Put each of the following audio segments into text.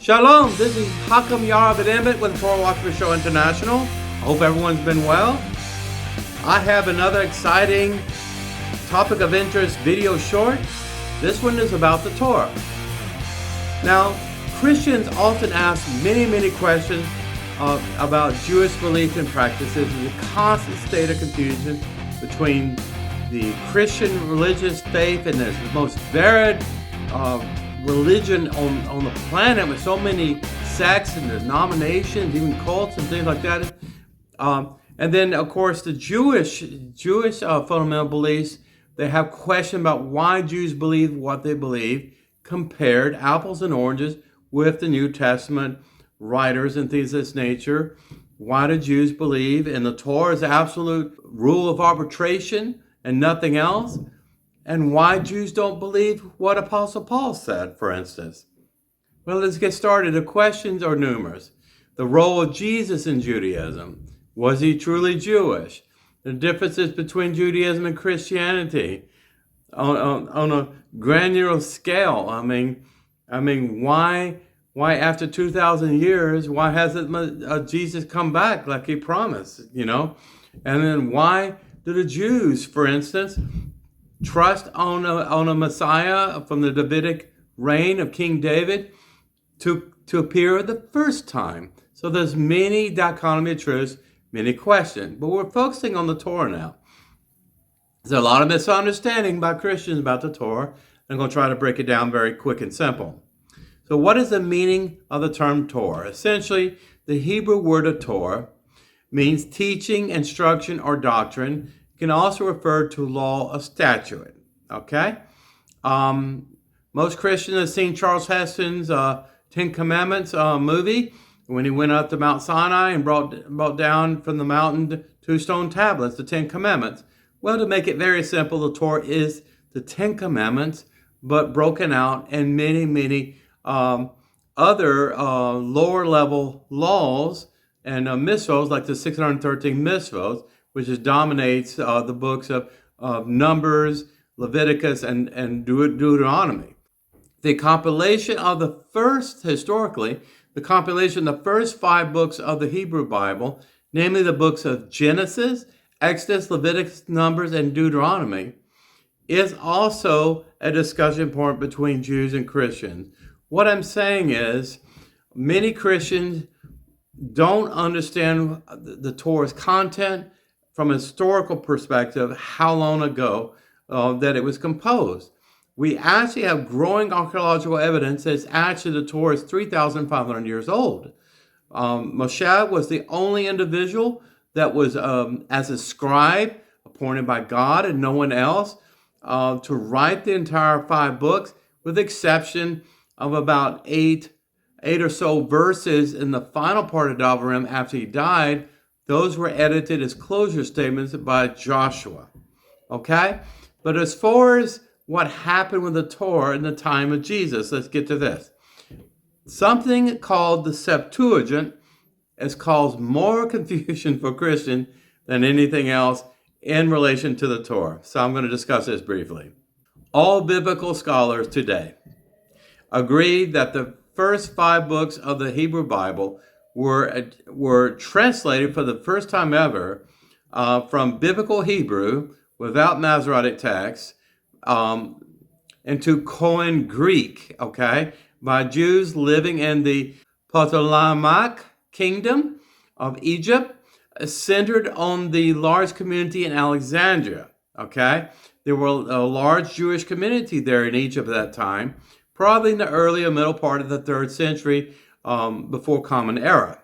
Shalom, this is Hakam Yara ben-Emmett with Torah Watchman Show International. I hope everyone's been well. I have another exciting topic of interest video short. This one is about the Torah. Now, Christians often ask many questions about Jewish beliefs and practices. There's a constant state of confusion between the Christian religious faith and the most varied religion on the planet, with so many sects and denominations, even cults and things like that. And then, of course, the Jewish fundamental beliefs. They have questions about why Jews believe what they believe, compared apples and oranges with the New Testament writers and things of this nature. Why do Jews believe in the Torah as absolute rule of arbitration and nothing else? And why Jews don't believe what Apostle Paul said, for instance. Well, let's get started. The questions are numerous. The role of Jesus in Judaism. Was he truly Jewish? The differences between Judaism and Christianity on a granular scale. I mean, why after 2,000 years, why hasn't Jesus come back like he promised, And then why do the Jews, for instance, trust on a Messiah from the Davidic reign of King David to appear the first time? So there's many dichotomy of truths, many questions, but we're focusing on the Torah now. There's a lot of misunderstanding by Christians about the Torah. I'm going to try to break it down very quick and simple. So what is the meaning of the term Torah? Essentially, the Hebrew word of Torah means teaching, instruction, or doctrine. It can also refer to law or statute. Okay? Most Christians have seen Charles Heston's Ten Commandments movie, when he went up to Mount Sinai and brought down from the mountain 2 stone tablets, the 10 Commandments. Well, to make it very simple, the Torah is the 10 Commandments, but broken out in many other lower level laws and mitzvos, like the 613 mitzvos, which dominates the books of Numbers, Leviticus, and Deuteronomy. The compilation of the first 5 books of the Hebrew Bible, namely the books of Genesis, Exodus, Leviticus, Numbers, and Deuteronomy, is also a discussion point between Jews and Christians. What I'm saying is, many Christians don't understand the Torah's content from a historical perspective, how long ago that it was composed. We actually have growing archaeological evidence that actually the Torah is 3,500 years old. Moshe was the only individual that was, as a scribe, appointed by God and no one else, to write the entire 5 books, with the exception of about eight or so verses in the final part of Devarim after he died. Those were edited as closure statements by Joshua. Okay? But as far as what happened with the Torah in the time of Jesus, let's get to this. Something called the Septuagint has caused more confusion for Christians than anything else in relation to the Torah. So I'm going to discuss this briefly. All biblical scholars today agree that the first 5 books of the Hebrew Bible were translated for the first time ever from biblical Hebrew without Masoretic text into Koine Greek, okay, by Jews living in the Ptolemaic kingdom of Egypt, centered on the large community in Alexandria, okay? There were a large Jewish community there in Egypt at that time, probably in the early or middle part of the 3rd century before Common Era.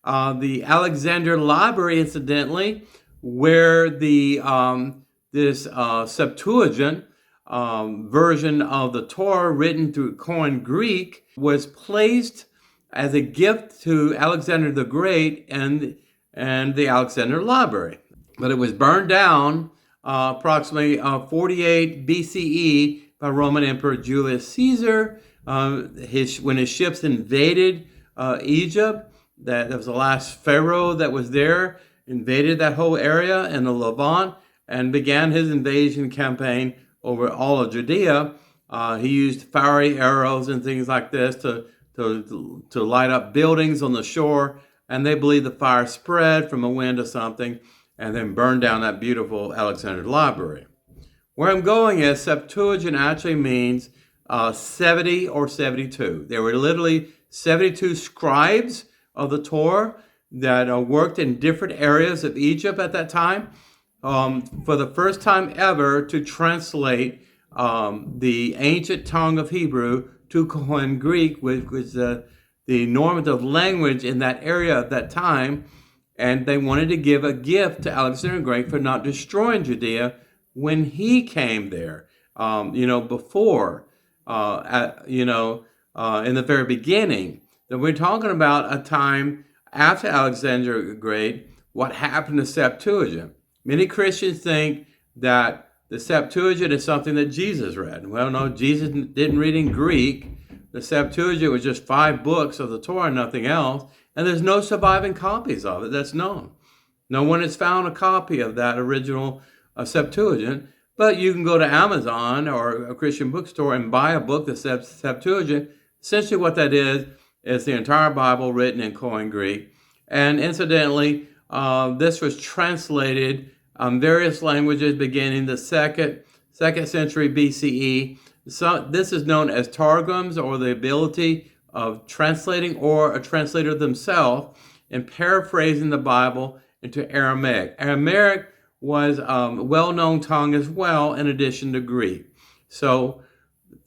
The Alexandria Library, incidentally, where this Septuagint version of the Torah written through Koine Greek was placed as a gift to Alexander the Great and the Alexandria Library. But it was burned down approximately 48 BCE by Roman Emperor Julius Caesar when his ships invaded Egypt. That was the last pharaoh that was there, invaded that whole area in the Levant and began his invasion campaign over all of Judea. He used fiery arrows and things like this to to light up buildings on the shore, and they believe the fire spread from a wind or something and then burned down that beautiful Alexandria library. Where I'm going is Septuagint actually means 70 or 72. There were literally 72 scribes of the Torah that worked in different areas of Egypt at that time, for the first time ever to translate the ancient tongue of Hebrew to Koine Greek, which was the normative language in that area at that time. And they wanted to give a gift to Alexander the Great for not destroying Judea when he came there, before, in the very beginning. That we're talking about a time after Alexander the Great, what happened to Septuagint. Many Christians think that the Septuagint is something that Jesus read. Well, no, Jesus didn't read in Greek. The Septuagint was just 5 books of the Torah, nothing else. And there's no surviving copies of it that's known. No one has found a copy of that original Septuagint, but you can go to Amazon or a Christian bookstore and buy a book that says Septuagint. Essentially what that is the entire Bible written in Koine Greek. And incidentally, this was translated various languages beginning the second century BCE. So this is known as targums, or the ability of translating, or a translator themselves, and paraphrasing the Bible into Aramaic. Aramaic was a well-known tongue as well, in addition to Greek. So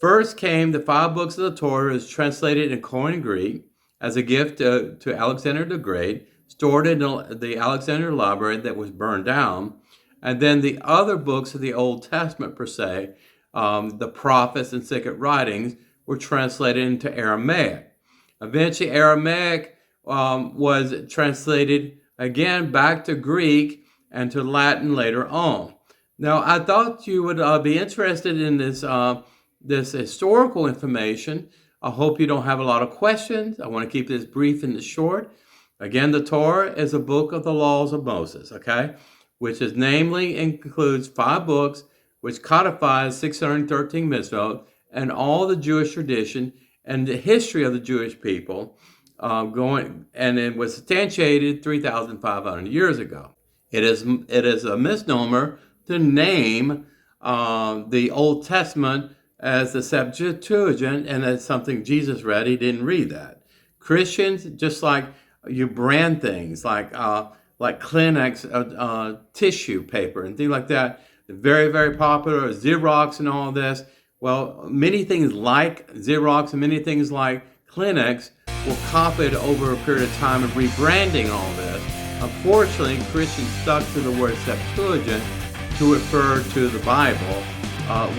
first came the 5 books of the Torah, is translated in Koine Greek as a gift to Alexander the Great, stored in the Alexandria library that was burned down. And then the other books of the Old Testament, per se, the prophets and sacred writings, were translated into Aramaic. Eventually, Aramaic was translated again back to Greek and to Latin later on. Now, I thought you would be interested in this historical information. I hope you don't have a lot of questions. I want to keep this brief and short. Again, the Torah is a book of the laws of Moses, okay? Which is namely includes 5 books, which codifies 613 mitzvot and all the Jewish tradition and the history of the Jewish people, and it was substantiated 3,500 years ago. It is a misnomer to name the Old Testament as the Septuagint, and that's something Jesus read. He didn't read that. Christians, just like you brand things like Kleenex tissue paper and things like that, very, very popular, Xerox and all this. Well, many things like Xerox and many things like Kleenex were copied over a period of time of rebranding all this. Unfortunately, Christians stuck to the word Septuagint to refer to the Bible,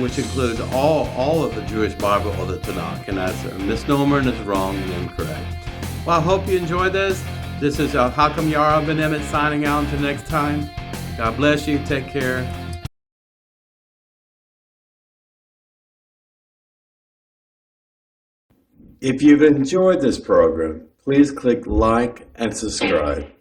which includes all of the Jewish Bible or the Tanakh, and that's a misnomer and is wrong and incorrect. Well, I hope you enjoyed this. This is Hakam Yara ben-Emmett signing out until next time. God bless you. Take care. If you've enjoyed this program, please click like and subscribe.